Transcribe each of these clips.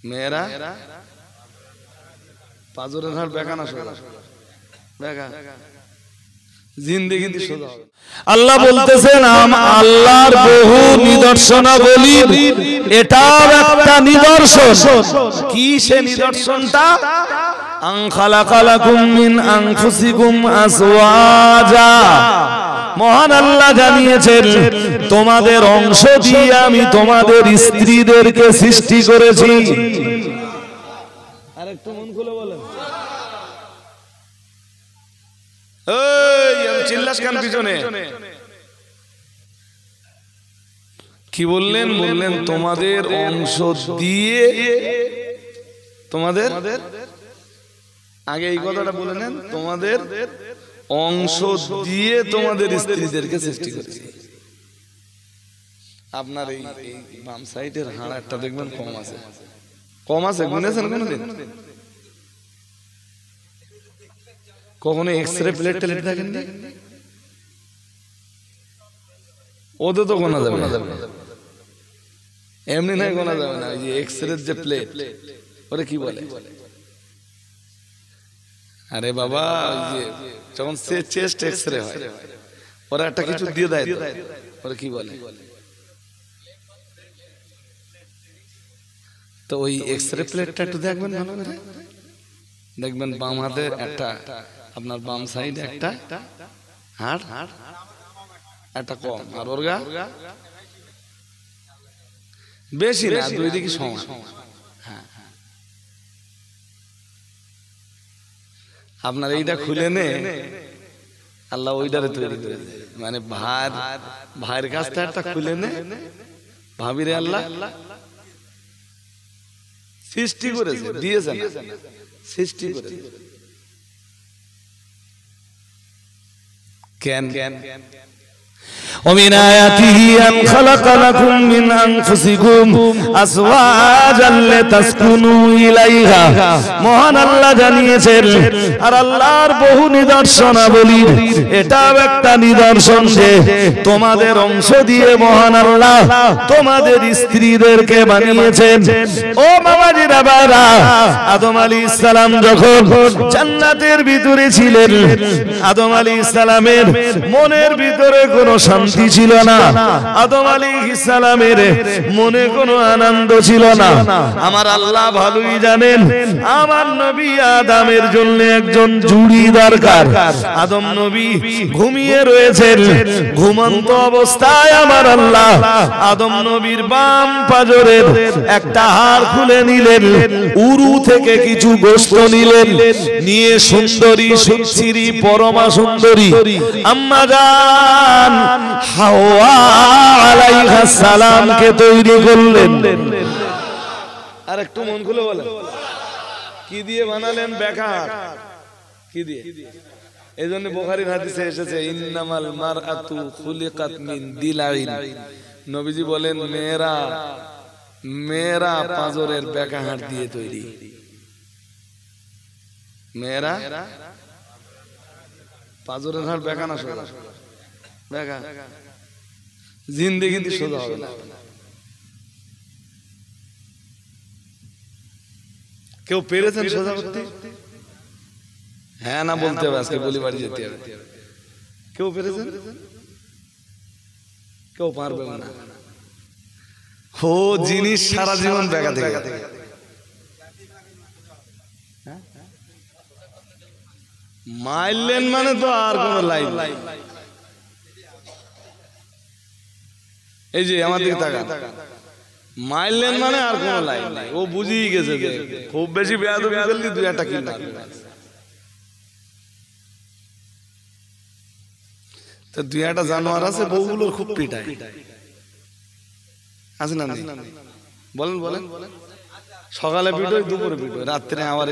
মেয়েরা পাঁজরের হাড় বেকা না সোজা? বেকা। জিন্দেগি সোজা হবে। আল্লাহ বলতেছেন আল্লাহর বহু নিদর্শনাবলী, এটাও একটা নিদর্শন। কি সে নিদর্শনটা? আন খালাকালাকুম মিন আনফুসিকুম আজওয়াজা, মহান আল্লাহ জানিয়েছেন তোমাদের অংশ দিয়ে আমি তোমাদের স্ত্রীদেরকে সৃষ্টি করেছি। আরেকটু মন খুলে বলেন। এই চিল্লাস কেন পিছনে? কি বললেন? বললেন তোমাদের অংশ দিয়ে তোমাদের, আগে এই কথাটা বলে নেন, তোমাদের অংশ দিয়ে তোমাদের স্ত্রীদেরকে সৃষ্টি করেছি। আপনার এই বাম সাইডের হাড়টা দেখবেন কম আছে, কম আছে। গুনেছেন কোনদিন? কখনো এক্সরে প্লেট টেলেট দেখেন? ওদের তো গোনা যাবে না, এমনি নাই গোনা যাবে না। এই এক্সরে যে প্লেট, ওরে কি বলে? আরে বাবা, যখন সে চেস্ট এক্সরে হয় ওরা একটা কিছু দিয়ে দেয়, ওরা কি বলে? তো ওই এক্সরে প্লেটটা একটু দেখবেন ভালো করে, দেখবেন বাম হাতে একটা, আপনার বাম সাইড একটা হাড় একটা কম, আর ওর গা বেশি না, দুই দিকে সমান। হ্যাঁ, আপনার এইটা খুলে নে, আল্লাহ ওইটারে তৈরি করে দেয়। মানে ভাইয়ের কাছটা একটা খুলে নে, ভাবিরে আল্লাহ সৃষ্টি করেছে, দিয়েছে না, সৃষ্টি করেছে। কেন? ومن آياته أن خلق لكم من أنفسكم أزواجا لتسكنوا إليها, মহান আল্লাহ জানিয়েছেন। আর আল্লাহর বহু নিদর্শনাবলী, এটাও একটা নিদর্শন যে তোমাদের অংশ দিয়ে মহান আল্লাহ তোমাদের স্ত্রীদেরকে বানিয়েছেন। ও বাবাজিরা বাবা, আদম আলাইহিস সালাম যখন জান্নাতের ভিতরে ছিলেন, আদম আলাইহিস সালামের মনের ভিতরে কোনো শান্তি ছিল না, আদম আলাইহিস সালামের মনে কোনো আনন্দ ছিল না। আমার আল্লাহ ভালোই জানেন আমার নবী আদমের জন্য একজন জুড়ি দরকার। আদম নবী ঘুমিয়ে রয়েছেন, ঘুমন্ত অবস্থায় আমার আল্লাহ আদম নবীর বাম পাজরের একটা হাড় খুলে নিলেন, উরু থেকে কিছু গোশত নিলেন, নিয়ে সুন্দরী সুশ্রী পরমা সুন্দরী আম্মা জান হাওয়া আলাইহিস সালামকে তৈরি করলেন। আর একটু মন খুলে বলেন, কি দিয়ে বানালেন? বেকা। কি দিয়ে? এইজন্য বুখারীর হাদিসে এসেছে ইন্নামাল মারআতু খুলিকাত মিন দিলাইন, নবীজি বলেন মেয়েরা পাঁজরের বেকা হাড় দিয়ে তৈরি। মেয়েরা পাঁজরের হাড় বেকা না সোজা? বেকা। জিন্দেগি সোজা হবে না। কেউ পেরেছেন সোজা করতে? হ্যাঁ না বলতে হবে, আজকে বলি বাড়ি যেতে হবে। কেউ পেরেছেন? কেউ পারবে না। ও জিনিস সারা জীবন বেকা থেকে মাইলেন মানে তো আর কোন লাইন। এই যে আমার দিকে তাকান, মাইলেন মানে আর কোন লাইন নাই। ও বুঝিয়ে গেছে যে খুব বেশি বেয়াদবি করলে দুই একটা কিল মারবে। তো দুই একটা জানোয়ার আছে বউগুলোর খুব পিটায়, আছে না? বলেন বলেন। সকালে পিটোয়, দুপুরে পিটোয়, রাত্রে আবার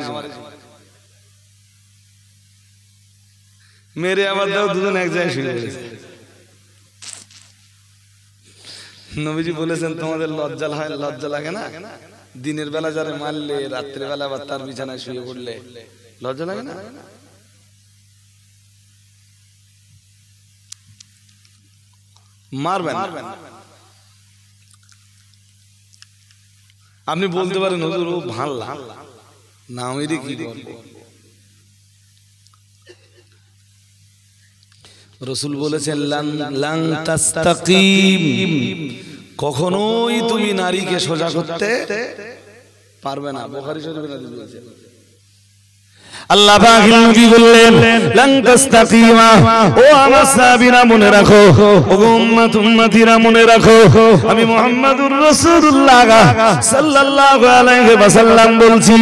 মেরে আবার দাও, দুজন এক জায়গায় শুয়ে পড়েছে। নবীজি বলেছেন তোমাদের লজ্জা লাগে না? দিনের বেলা যারা মারলে রাত্রে বেলা আবার তার বিছানায় শুয়ে পড়লে লজ্জা লাগে না? মারবেন। আপনি বলতে পারেন হুজুর ও ভাল্লা না হইলে কি করব? রাসূল বলেছেন লান তাস্তাকিম, কখনোই তুমি নারীকে সোজা করতে পারবে না। বুখারী শরীফের হাদিস বলছে। আল্লাহ পাক নবী বললেন লান তাস্তাকিমা, ও আমার সাহাবীরা মনে রাখো, ও উম্মতিরা মনে রাখো, আমি মুহাম্মাদুর রাসূলুল্লাহ সাল্লাল্লাহু আলাইহি ওয়াসাল্লাম বলছি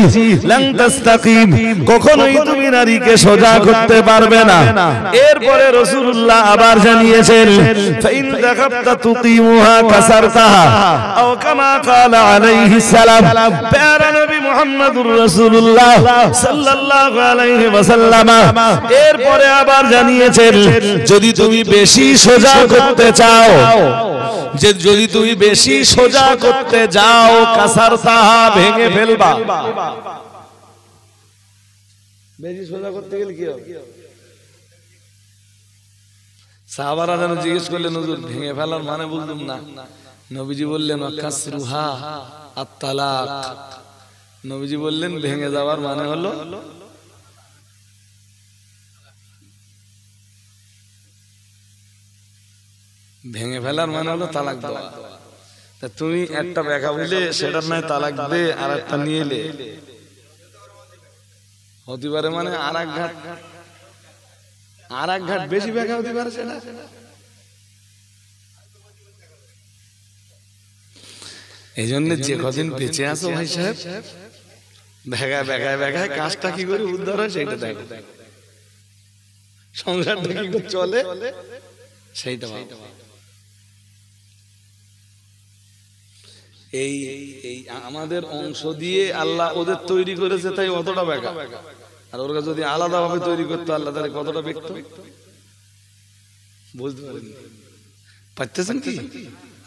লান তাস্তাকিম, কখনোই তুমি নারীকে সোজা করতে পারবে না। এরপরে রাসূলুল্লাহ আবার জানিয়েছেন ফাইন যাকাবতা তুকিমুহা কাসারতাহা আও কামা ক্বালা আলাইহিস সালাম। প্যারা নবী মুহাম্মাদুর রাসূলুল্লাহ সাল্লাল্লাহু আলাইহি ওয়াসাল্লাম এরপরে আবার জানিয়েছেন যদি তুমি বেশি সোজা করতে চাও, যে যদি তুমি বেশি সোজা করতে যাও কাসারতাহা, ভেঙে ফেলবা। বেশি সোজা করতে গেলে কি হবে? সাহাবারা যেন জিজ্ঞেস করলেন হুজুর ভেঙে ফেলার মানে বলতুম না। নবীজি বললেন কাসরুহা আত-তালাক। নবীজি বললেন ভেঙে যাওয়ার মানে হলো ভেঙে ফেলার মানে হলো তালাক দেওয়া। তা তুমি একটা ব্যাখ্যা বুঝলে সেটার নয় তালাক দে আর একটা নিয়ে এলে হতে পারে, মানে আর এক ঘাট বেশি ব্যাখ্যা হতে পারে সেটা। এই জন্য যে কদিন বেঁচে আছো ভাই সাহেব, ব্যাখ্যায় কাজটা কি করে উদ্ধার হয় সেইটা দেখো, সংসারটা কি করে চলে সেইটা। এই আমাদের অংশ দিয়ে আল্লাহ ওদের তৈরি করেছে, তাই অতটা ব্যাখ্যা। আর ওরা যদি আলাদা ভাবে তৈরি করতো আল্লাহ তাহলে কতটা ব্যক্ত বুঝতে পারতেছেন কি?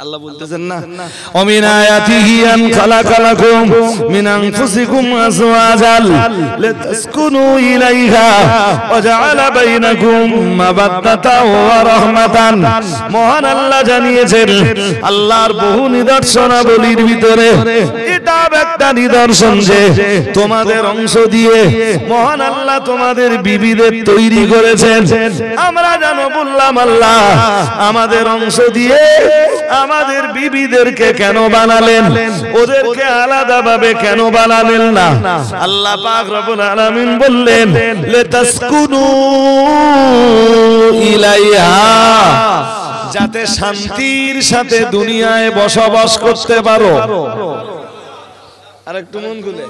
আল্লাহ বলতেছেন না ওমিন আয়াতিহি আন খালাকালাকুম মিন আনফুসিকুম আজওয়াজাল লিতাসকুনু ইলাইহা ওয়া জাআলা বাইনাকুম মাওয়াদ্দাতাও ওয়া রাহমাতান। মহান আল্লাহ জানিয়েছেন আল্লাহর বহু নিদর্শনাবলীর ভিতরে এটা একটা নিদর্শন যে তোমাদের অংশ দিয়ে মহান আল্লাহ তোমাদের বিবিদের তৈরি করেছেন। আমরা জানো বললাম আল্লাহ আমাদের অংশ দিয়ে আমাদের বিবিদেরকে কেন বানালেন, ওদেরকে আলাদা ভাবে কেন বানালেন না? আল্লাহ পাক রব্বুল আলামিন বললেন লিতাসকুনু ইলাইহা, যাতে শান্তির সাথে দুনিয়ায় বসবাস করতে পারো। আর একটু মন খুলে,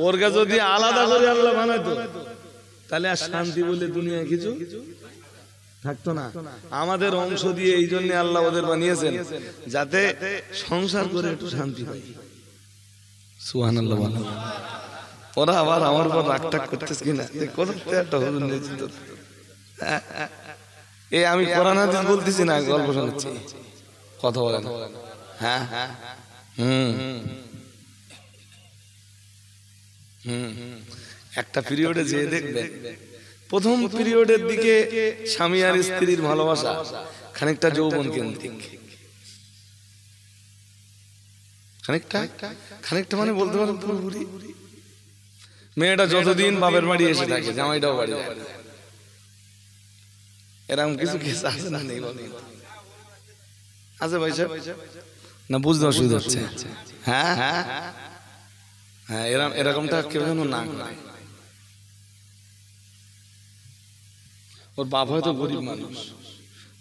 ওরকে যদি আলাদা করে আল্লাহ বানাতো তাহলে আর শান্তি বলে দুনিয়ায় কিছু থাকতো না। আমাদের অংশ দিয়ে এই জন্য আল্লাহ ওদের বানিয়েছেন যাতে সংসার করে একটু শান্তি পাই। সুবহানাল্লাহ। ওরা আবার আমার উপর রাগটাগ করতেছে কিনা, আমি কোরআন হাদিস বলতেছি না, গল্প শোনাচ্ছি, কথা বলেন। হ্যাঁ একটা পিরিয়ডে যে দেখবে প্রথম পিরিয়ডের দিকে স্বামী আর স্ত্রীর ভালোবাসা খানিকটা যৌবন কেন্দ্রিক, খানিকটা মানে বলতে পারেন পুরোপুরি। মেয়েটা যতদিন বাপের বাড়ি এসে থাকে জামাইটাও বাড়ি যায়, এরকম কিছু কেস আছে না? নেই আছে ভাই সাহেব না? বুঝতে অসুবিধা হচ্ছে? হ্যাঁ হ্যাঁ হ্যাঁ, এরকমটা কেউ যেন না করে। ওর বাপ হয়তো গরিব মানুষ,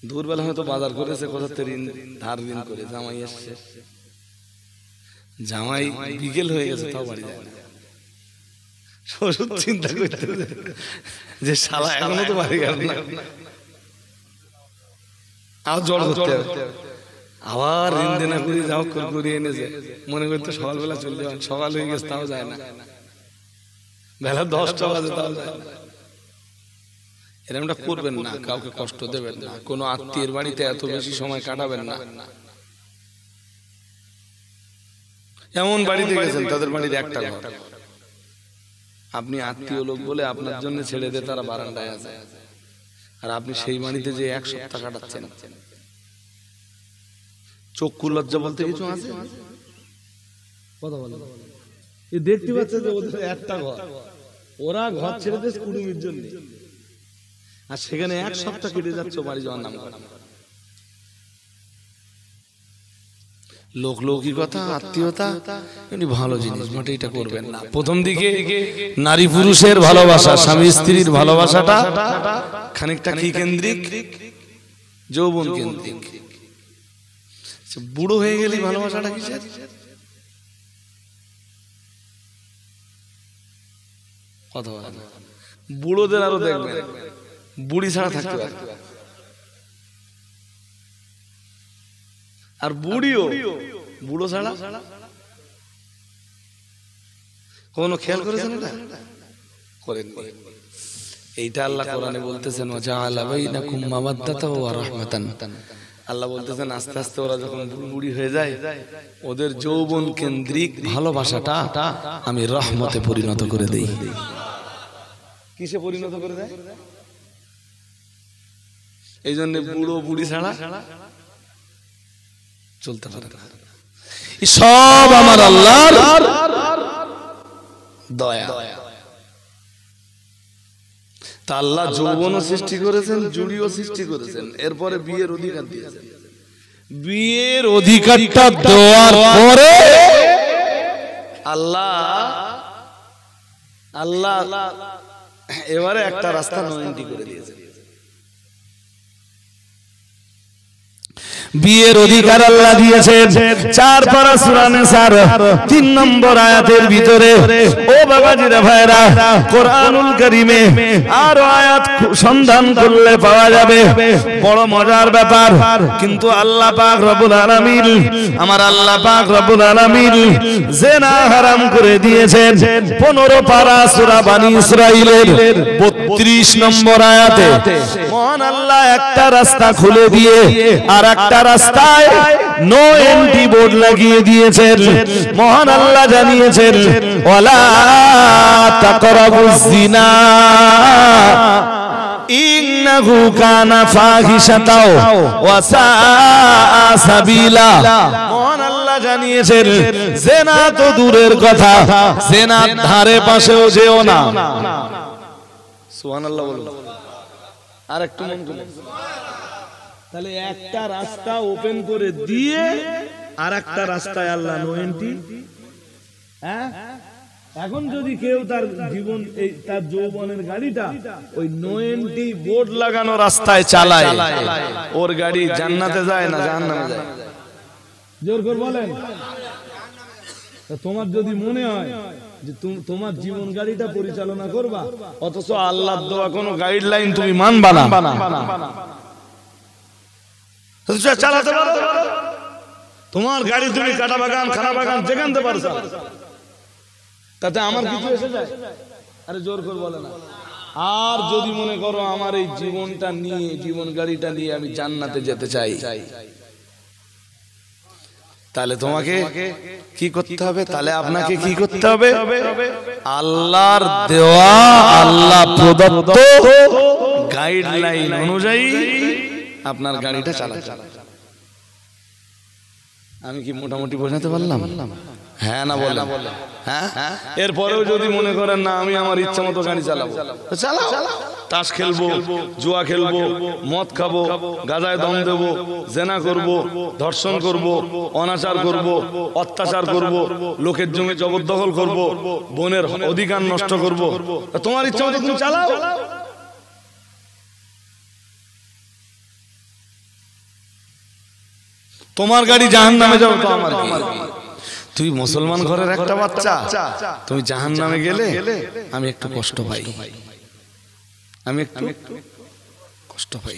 দুর্বেলা হয়তো বাজার করেছে, কোথাতে ঋণ ধার ঋণ করে জামাই এসছে, জামাই বিকেল হয়ে গেছে তাও বাড়ি যায় না। শ্বশুর চিন্তা করতে যে শালা এখনো তো বাড়ি গেল না, আর জল করতে হবে, আবার ঋণ দেনা করে যাও করে এনেছে, মনে করতে সকালবেলা চলে যাওয়া, সকাল হয়ে গেছে তাও যায় না, বেলা 10টা বাজে তাও যায় না। এরকমটা করবেন না, কাউকে কষ্ট দেবেন না, কোনো আত্মীয়ের বাড়িতে এত বেশি সময় কাটাবেন না। এমন বাড়িতে গেছেন তাদের বাড়ির একটা ঘর, আপনি আত্মীয় লোক বলে আপনার জন্য ছেড়ে দিয়ে তারা বারান্দায় আছে, আর আপনি সেই বাড়িতে যে 1 সপ্তাহ কাটাচ্ছেন। চক্ষু লজ্জা বলতে কিছু আছে? কথা বলে এই দেখতে পাচ্ছে যে ওদের একটা ঘর, ওরা ঘর ছেড়ে দিয়েছে কুড়ুমির জন্য, আর সেখানে এক সপ্তাহ কেটে যাচ্ছে বাড়ি যাওয়ার নাম করে। লোকলৌকিকতা, আত্মীয়তা এমনি ভালো জিনিস, মোটে এটা করবেন না। প্রথম দিকে নারী পুরুষের ভালোবাসা, স্বামী স্ত্রীর ভালোবাসাটা খানিকটা কি কেন্দ্রিক, যৌবন কেন্দ্রিক। বুড়ো হয়ে গেলে ভালোবাসাটা কিসের? কথা বলে না। বুড়োদের আরো দেখবেন বুড়ি ছাড়া থাকতে পারে, আর বুড়িও বুড়ো ছাড়া। কোন খেয়াল করেছেন এটা? করেন। এইটা আল্লাহ কোরআনে বলতেছেন, ওয়াজআলা বাইনাকুম মাওয়াদ্দাতাও ওয়া রাহমাতান। আল্লাহ বলতেছেন আস্তে আস্তে ওরা যখন বুড়ি হয়ে যায়, ওদের যৌবন কেন্দ্রিক ভালোবাসাটা আমি রহমতে পরিণত করে দেই। কিসে পরিণত করে দেয়? এই জন্য বুড়ো বুড়ি ছাড়া চলতে পারে না। সব আমার আল্লাহর দয়া। তা আল্লাহ যৌবনও সৃষ্টি করেছেন, জুড়িও সৃষ্টি করেছেন, এরপরে বিয়ের অধিকার দিয়েছেন। বিয়ের অধিকারটা দেওয়ার পরে আল্লাহ এবারে একটা রাস্তা নয়নটি করে দিয়েছেন। বিয়ের অধিকার আল্লাহ দিয়েছেন 4 পারা সূরা নিসার 3 নম্বর আয়াতের ভিতরে। ও বাবাজিরা ভাইরা, কোরআনুল কারীমে আরো আয়াত সন্ধান করলে পাওয়া যাবে, বড় মজার ব্যাপার। কিন্তু আল্লাহ পাক রব্বুল আলামিন, আমার আল্লাহ পাক রব্বুল আলামিন জিনা হারাম করে দিয়েছেন 15 পারা সূরা বনী ইসরাঈলের 32 নম্বর আয়াতে। মহান আল্লাহ একটা রাস্তা খুলে দিয়ে আর একটা রাস্তায় নো এন্ট্রি বোর্ড লাগিয়ে দিয়েছেন। মহান আল্লাহ জানিয়েছেন, ওয়ালা তাকরাবুজ জিনা ইন্নাহু কানা ফাহিশাতাও ওয়া সাআ সাবিলা। মহান আল্লাহ জানিয়েছেন, জিনা তো দূরের কথা, জিনার ধারে পাশেও যেও না। সুবহানাল্লাহ বলুন। আর একটু মন করে, তাহলে একটা রাস্তা ওপেন করে দিয়ে আর একটা রাস্তায় আল্লাহ নো এন্ট্রি। হ্যাঁ, এখন যদি কেউ তার জীবন এই তার যৌবনের গাড়িটা ওই নো এন্ট্রি বোর্ড লাগানো রাস্তায় চালায়, ওর গাড়ি জান্নাতে যায় না জাহান্নামে যায়? জোর করে বলেন। তোমার যদি মনে হয় যে তোমার জীবন গাড়িটা পরিচালনা করবা, অথচ আল্লাহর দেওয়া কোনো গাইডলাইন তুমি মানবা না, চালাতে পারো, তোমার গাড়ি তুমি কাটা বাগান খানা বাগান যেখানতে পারছো, তাতে আমার কিছু এসে যায়? আরে জোর করে বলে না। আর যদি মনে করো আমার এই জীবনটা নিয়ে, জীবন গাড়িটা নিয়ে আমি জান্নাতে যেতে চাই, তাহলে তোমাকে কি করতে হবে? তাহলে আপনাকে কি করতে হবে? আল্লাহর দেওয়া, আল্লাহ প্রদত্ত গাইডলাইন অনুযায়ী আপনার গাড়িটা চালাতে। আমি কি মোটামুটি বোঝাতে পারলাম? হ্যাঁ না বলে? হ্যাঁ। এরপরেও যদি মনে করেন না আমি আমার ইচ্ছা মতো গাড়ি চালাবো, চালাও। তাস খেলবো, জুয়া খেলবো, মদ খাবো, গাঁজায় দম দেবো, জেনা করব, ধর্ষণ করব, অনাচার করব, অত্যাচার করব, লোকের জমি জবরদখল করব, বনের অধিকার নষ্ট করব, তোমার ইচ্ছা মতো তুমি চালাও। তোমার গাড়ি জাহান্নামে যাবে তো আমার কি? তুই মুসলমান ঘরের একটা বাচ্চা, তুমি জাহান্নামে গেলে আমি একটু কষ্ট পাই, আমি একটু কষ্ট পাই।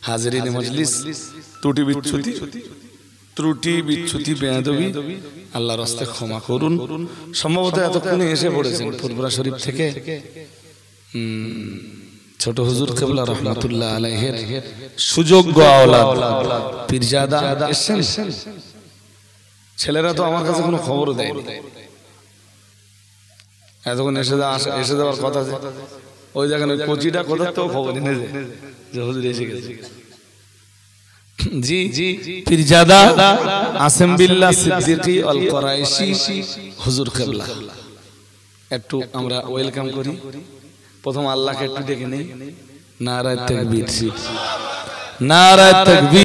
হাজিরিনে মজলিস, ত্রুটি বিচ্যুতি বেয়াদবি আল্লাহর রাস্তায় ক্ষমা করুন। সম্ভবত এতক্ষণে এসে পড়েছেন ফুরফুরা শরীফ থেকে ছোট হুজুর কেবলা রহমাতুল্লাহ আলাইহির সুযোগ্য আওলাদ পীরজাদা এসেছেন। ছেলেরা তো আমার কাছে কোনো খবরও দেয়নি, এতক্ষণ এসে দেওয়ার কথা। ওই দেখেন ওই কচিটা কোথার তো খবর এনে যে হুজুর এসে গেছে। জি পীরজাদা আসেম বিল্লাহ সিদ্দিকী আল কুরাইশি হুজুর কিবলা। একটু আমরা ওয়েলকাম করি। প্রথম আল্লাহকে একটু ডেকে নেই। নারায়ে তাকবীর, নারায়ে তাকবীর।